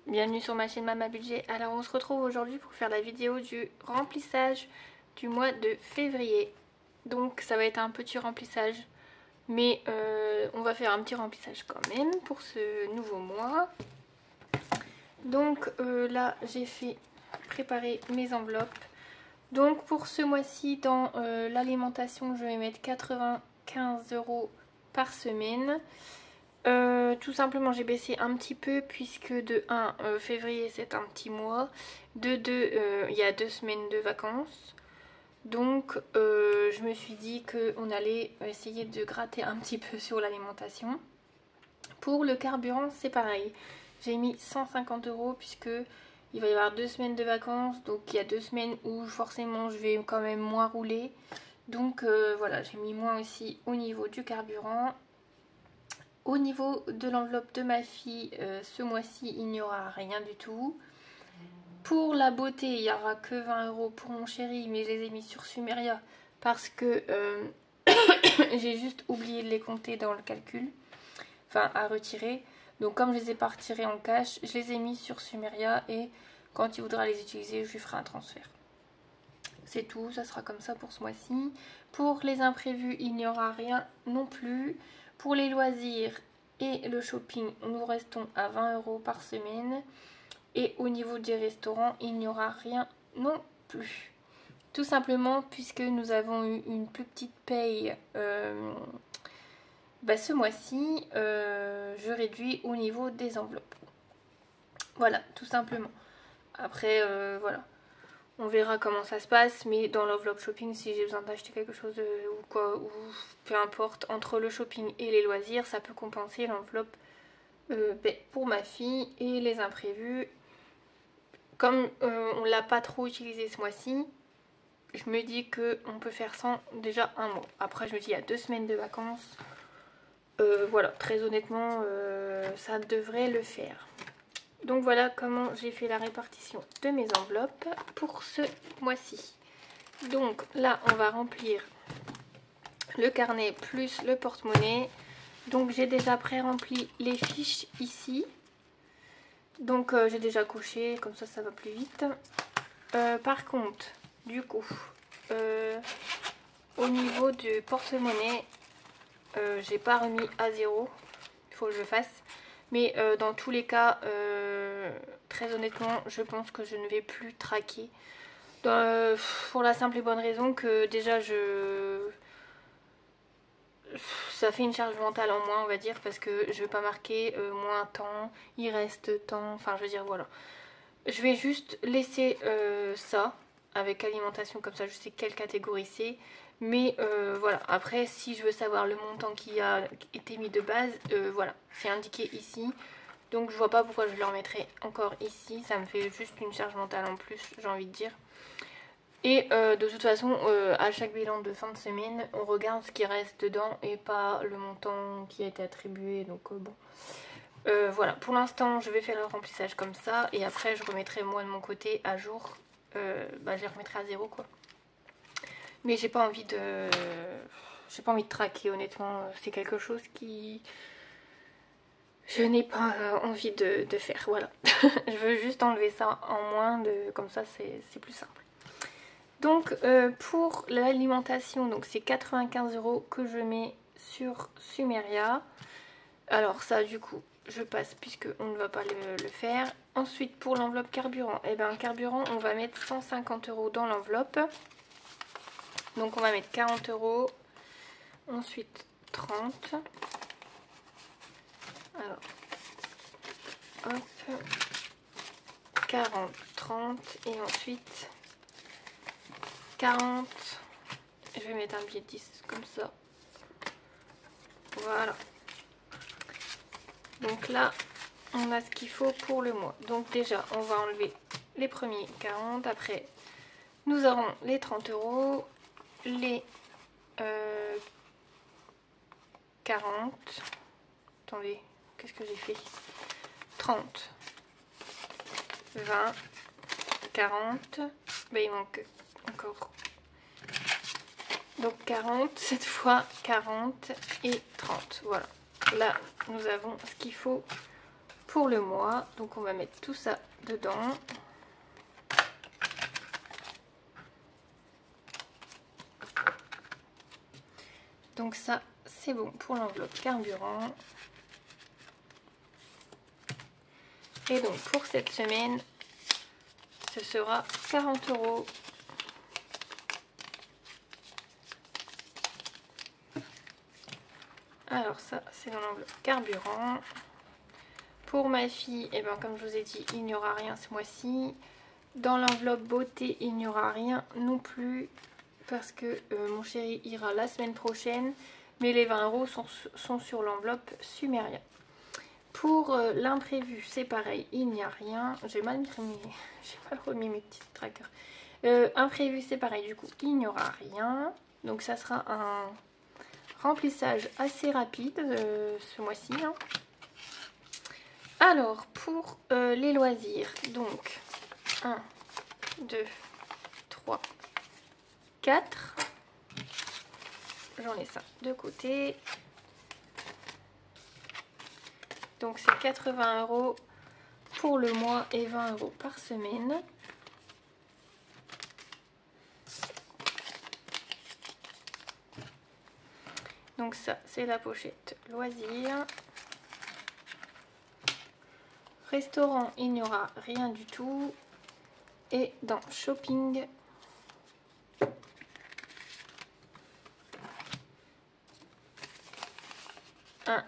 Bienvenue sur ma chaîne Mama Budget. Alors on se retrouve aujourd'hui pour faire la vidéo du remplissage du mois de février. Donc ça va être un petit remplissage, mais on va faire un petit remplissage quand même pour ce nouveau mois. Donc là j'ai fait préparer mes enveloppes. Donc pour ce mois-ci dans l'alimentation je vais mettre 95 € par semaine. Tout simplement j'ai baissé un petit peu puisque de 1 février c'est un petit mois, de 2 il y a 2 semaines de vacances, donc je me suis dit qu'on allait essayer de gratter un petit peu sur l'alimentation. Pour le carburant c'est pareil, j'ai mis 150 € puisque il va y avoir 2 semaines de vacances, donc il y a 2 semaines où forcément je vais quand même moins rouler, donc voilà, j'ai mis moins aussi au niveau du carburant. Au niveau de l'enveloppe de ma fille, ce mois-ci, il n'y aura rien du tout. Pour la beauté, il n'y aura que 20 € pour mon chéri, mais je les ai mis sur Sumeria parce que j'ai juste oublié de les compter dans le calcul, enfin à retirer. Donc comme je les ai pas retirés en cash, je les ai mis sur Sumeria et quand il voudra les utiliser, je lui ferai un transfert. C'est tout, ça sera comme ça pour ce mois-ci. Pour les imprévus, il n'y aura rien non plus. Pour les loisirs et le shopping, nous restons à 20 € par semaine. Et au niveau des restaurants, il n'y aura rien non plus. Tout simplement puisque nous avons eu une plus petite paye ce mois-ci, je réduis au niveau des enveloppes. Voilà, tout simplement. Après, voilà. On verra comment ça se passe, mais dans l'enveloppe shopping, si j'ai besoin d'acheter quelque chose ou quoi, ou peu importe, entre le shopping et les loisirs, ça peut compenser l'enveloppe pour ma fille et les imprévus. Comme on l'a pas trop utilisé ce mois-ci, je me dis qu'on peut faire sans déjà un mois. Après, je me dis il y a 2 semaines de vacances. Voilà, très honnêtement, ça devrait le faire. Donc voilà comment j'ai fait la répartition de mes enveloppes pour ce mois-ci. Donc là on va remplir le carnet plus le porte-monnaie. Donc j'ai déjà pré-rempli les fiches ici. Donc j'ai déjà coché, comme ça ça va plus vite. Par contre, du coup, au niveau du porte-monnaie, j'ai pas remis à 0. Il faut que je fasse. Mais dans tous les cas, très honnêtement, je pense que je ne vais plus traquer. Pour la simple et bonne raison que déjà ça fait une charge mentale en moins, on va dire, parce que je vais pas marquer moins temps, il reste temps, enfin je veux dire voilà. Je vais juste laisser ça avec alimentation, comme ça je sais quelle catégorie c'est. Mais voilà, après si je veux savoir le montant qui a été mis de base, voilà, c'est indiqué ici. Donc je vois pas pourquoi je le remettrai encore ici, ça me fait juste une charge mentale en plus, j'ai envie de dire. Et de toute façon, à chaque bilan de fin de semaine, on regarde ce qui reste dedans et pas le montant qui a été attribué, donc bon. Voilà, pour l'instant je vais faire le remplissage comme ça et après je remettrai moi de mon côté à jour, je les remettrai à 0 quoi. Mais j'ai pas envie de traquer, honnêtement, c'est quelque chose qui je n'ai pas envie de faire, voilà. Je veux juste enlever ça en moins, comme ça c'est plus simple. Donc pour l'alimentation, donc c'est 95 € que je mets sur Sumeria. Alors ça du coup je passe puisque on ne va pas le faire. Ensuite pour l'enveloppe carburant, et bien carburant on va mettre 150 € dans l'enveloppe. Donc on va mettre 40 €, ensuite 30. Alors hop, 40, 30 et ensuite 40. Je vais mettre un billet de 10 comme ça. Voilà. Donc là on a ce qu'il faut pour le mois. Donc déjà on va enlever les premiers 40. Après nous aurons les 30 €, les 40. Attendez, qu'est-ce que j'ai fait? 30, 20, 40. Ben, il manque encore. Donc 40, cette fois 40 et 30. Voilà. Là, nous avons ce qu'il faut pour le mois. Donc on va mettre tout ça dedans. Donc ça c'est bon pour l'enveloppe carburant. Et donc pour cette semaine, ce sera 40 €. Alors ça c'est dans l'enveloppe carburant. Pour ma fille, et ben comme je vous ai dit, il n'y aura rien ce mois-ci. Dans l'enveloppe beauté, il n'y aura rien non plus parce que mon chéri ira la semaine prochaine. Mais les 20 € sont sur l'enveloppe Sumeria. Pour l'imprévu, c'est pareil, il n'y a rien. J'ai mal remis mes petits trackers. Imprévu, c'est pareil, du coup, il n'y aura rien. Donc ça sera un remplissage assez rapide ce mois-ci. Hein. Alors, pour les loisirs, donc 1, 2, 3, 4. J'en ai ça de côté. Donc c'est 80 € pour le mois et 20 € par semaine. Donc ça c'est la pochette loisirs. Restaurant, il n'y aura rien du tout. Et dans shopping, un,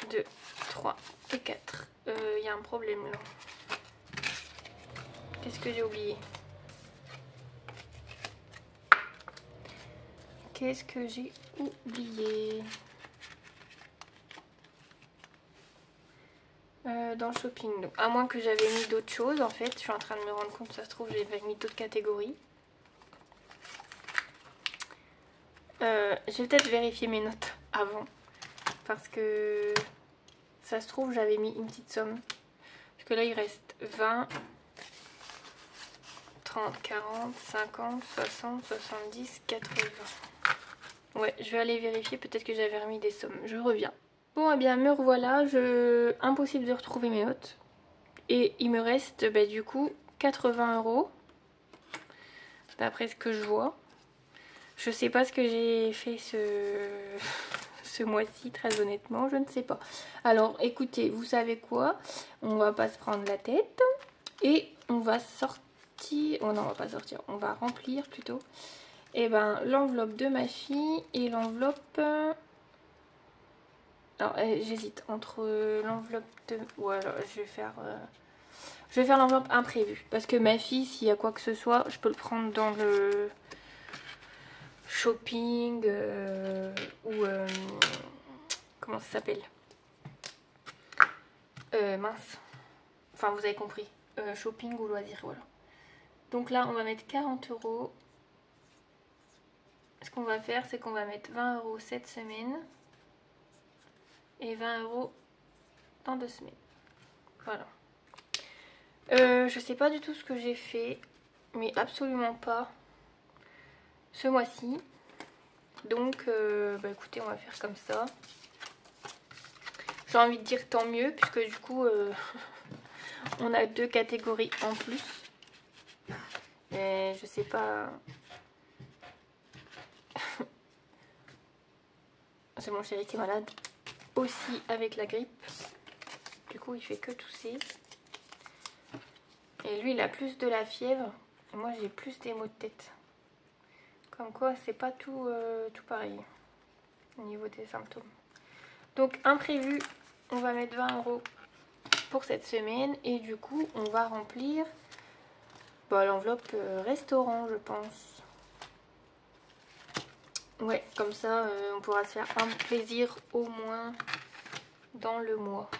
2, 3 et 4. Il y a un problème là. Qu'est-ce que j'ai oublié? Qu'est-ce que j'ai oublié? Dans le shopping, donc, à moins que j'avais mis d'autres choses en fait. Je suis en train de me rendre compte, ça se trouve j'avais mis d'autres catégories. Je vais peut-être vérifier mes notes avant. Parce que ça se trouve j'avais mis une petite somme. Parce que là il reste 20, 30, 40, 50, 60, 70, 80. Ouais, je vais aller vérifier, peut-être que j'avais remis des sommes. Je reviens. Bon, eh bien, me revoilà. Impossible de retrouver mes notes. Et il me reste, bah, du coup, 80 €. D'après ce que je vois. Je sais pas ce que j'ai fait ce mois-ci, très honnêtement. Je ne sais pas. Alors, écoutez, vous savez quoi? On va pas se prendre la tête. Et on va sortir... Oh non, on va pas sortir. On va remplir plutôt. Et ben, l'enveloppe de ma fille et l'enveloppe... Alors, j'hésite entre l'enveloppe de... Ouais, alors, je vais faire l'enveloppe imprévue. Parce que ma fille, s'il y a quoi que ce soit, je peux le prendre dans le shopping ou... comment ça s'appelle? Mince. Enfin, vous avez compris. Shopping ou loisir, voilà. Donc là, on va mettre 40 €. Ce qu'on va faire, c'est qu'on va mettre 20 € cette semaine. Et 20 € dans 2 semaines. Voilà. Je sais pas du tout ce que j'ai fait, mais absolument pas ce mois-ci. Donc, bah écoutez, on va faire comme ça. J'ai envie de dire tant mieux, puisque du coup, on a 2 catégories en plus. Mais je sais pas... C'est mon chéri qui est malade. Aussi avec la grippe. Du coup, il fait que tousser. Et lui, il a plus de la fièvre. Et moi, j'ai plus des maux de tête. Comme quoi, c'est pas tout pareil au niveau des symptômes. Donc, imprévu, on va mettre 20 € pour cette semaine. Et du coup, on va remplir l'enveloppe restaurant, je pense. Ouais, comme ça, on pourra se faire un plaisir au moins dans le mois.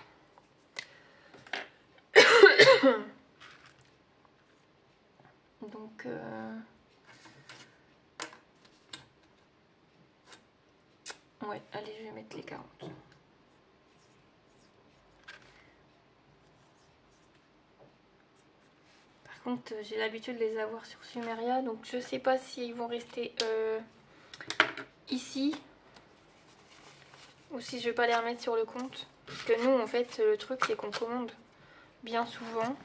Donc, ouais, allez, je vais mettre les 40. Par contre, j'ai l'habitude de les avoir sur Sumeria, donc je sais pas s'ils vont rester ici ou si je vais pas les remettre sur le compte. Parce que nous, en fait, le truc, c'est qu'on commande. bien souvent.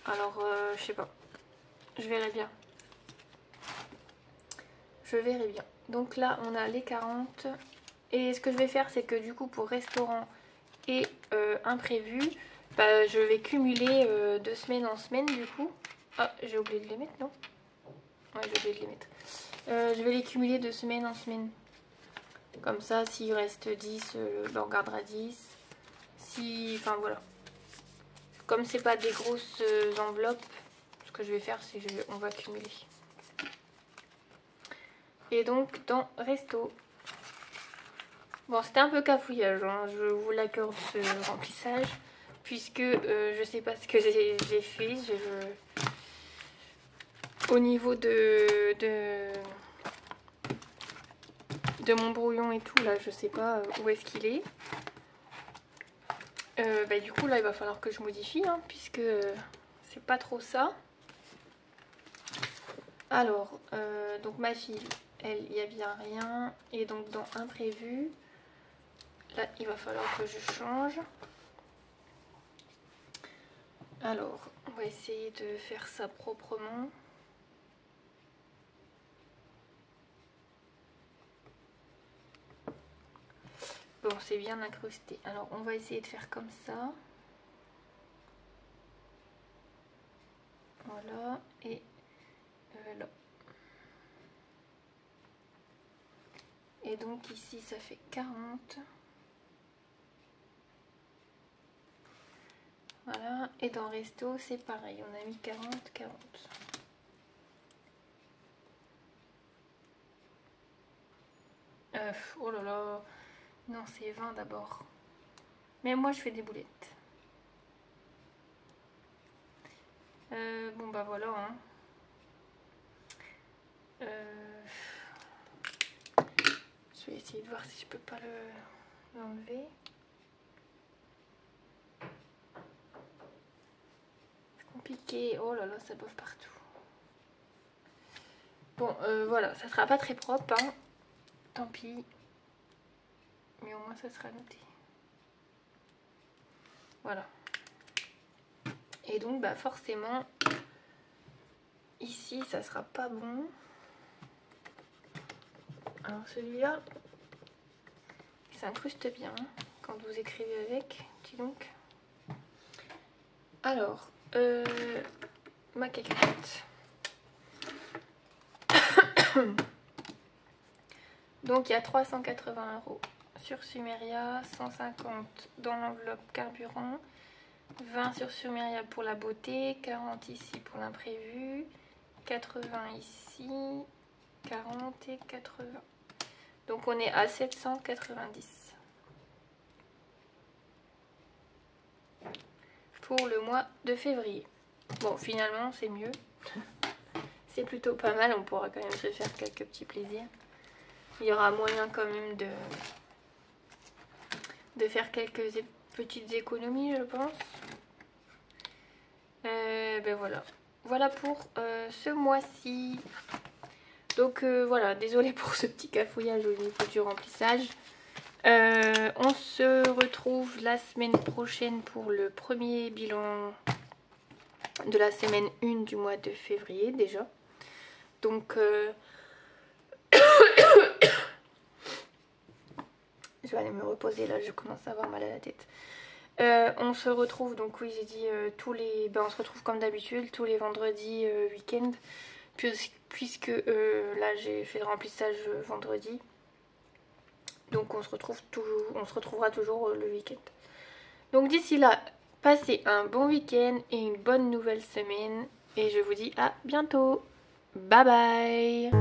Alors je sais pas, je verrai bien. Je verrai bien. Donc là on a les 40. Et ce que je vais faire, c'est que du coup pour restaurant et imprévu, bah, je vais cumuler de semaine en semaine du coup. Ah, j'ai oublié de les mettre, non? Ouais, j'ai oublié de les mettre. Je vais les cumuler de semaine en semaine. Comme ça, s'il reste 10, je regardera 10. Si... Enfin voilà. Comme c'est pas des grosses enveloppes, ce que je vais faire, c'est qu'on va cumuler. Et donc dans resto. Bon, c'était un peu cafouillage, hein, je vous l'accorde ce remplissage. Puisque je sais pas ce que j'ai fait. Au niveau de mon brouillon et tout, là, je sais pas où est-ce qu'il est. Bah, du coup, là, il va falloir que je modifie, hein, puisque c'est pas trop ça. Alors, donc ma fille, elle, il n'y a bien rien. Et donc, dans imprévu, là, il va falloir que je change. Alors, on va essayer de faire ça proprement. Bon, c'est bien incrusté. Alors, on va essayer de faire comme ça. Voilà. Et là. Et donc, ici, ça fait 40. Voilà. Et dans resto, c'est pareil. On a mis 40, 40. Oh là là. Non, c'est 20 d'abord. Mais moi, je fais des boulettes. Bon, bah voilà. Hein. Je vais essayer de voir si je peux pas l'enlever. C'est compliqué. Oh là là, ça bouffe partout. Bon, voilà. Ça sera pas très propre. Hein. Tant pis. Mais au moins, ça sera noté. Voilà. Et donc, bah forcément, ici, ça sera pas bon. Alors celui-là, il s'incruste bien hein, quand vous écrivez avec, dis donc. Alors, ma calculette. Donc il y a 380 € sur Sumeria, 150 dans l'enveloppe carburant, 20 sur Sumeria pour la beauté, 40 ici pour l'imprévu, 80 ici, 40 et 80. Donc on est à 790 pour le mois de février. Bon, finalement c'est mieux. C'est plutôt pas mal, on pourra quand même se faire quelques petits plaisirs. Il y aura moyen quand même de faire quelques petites économies, je pense. Ben voilà. Voilà pour ce mois-ci. Donc voilà, désolée pour ce petit cafouillage au niveau du remplissage. On se retrouve la semaine prochaine pour le premier bilan de la semaine 1 du mois de février déjà. Donc je vais aller me reposer là, je commence à avoir mal à la tête. On se retrouve, donc oui j'ai dit on se retrouve comme d'habitude tous les vendredis week-end, puisque là j'ai fait le remplissage vendredi. Donc on se retrouvera toujours le week-end. Donc d'ici là, passez un bon week-end et une bonne nouvelle semaine. Et je vous dis à bientôt. Bye bye.